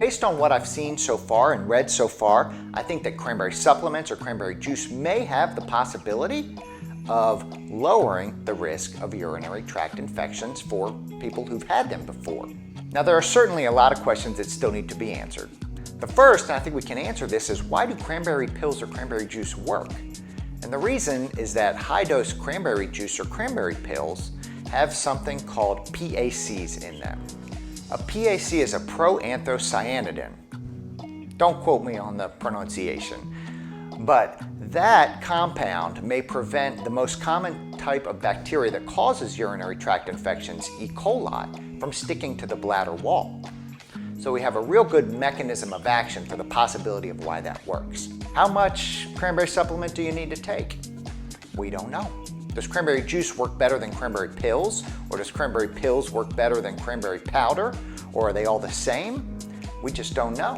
Based on what I've seen so far and read so far, I think that cranberry supplements or cranberry juice may have the possibility of lowering the risk of urinary tract infections for people who've had them before. Now, there are certainly a lot of questions that still need to be answered. The first, and I think we can answer this, is why do cranberry pills or cranberry juice work? And the reason is that high-dose cranberry juice or cranberry pills have something called PACs in them. A PAC is a Proanthocyanidin. Don't quote me on the pronunciation, but that compound may prevent the most common type of bacteria that causes urinary tract infections, E. coli, from sticking to the bladder wall. So we have a real good mechanism of action for the possibility of why that works. How much cranberry supplement do you need to take? We don't know. Does cranberry juice work better than cranberry pills? Or does cranberry pills work better than cranberry powder? Or are they all the same? We just don't know.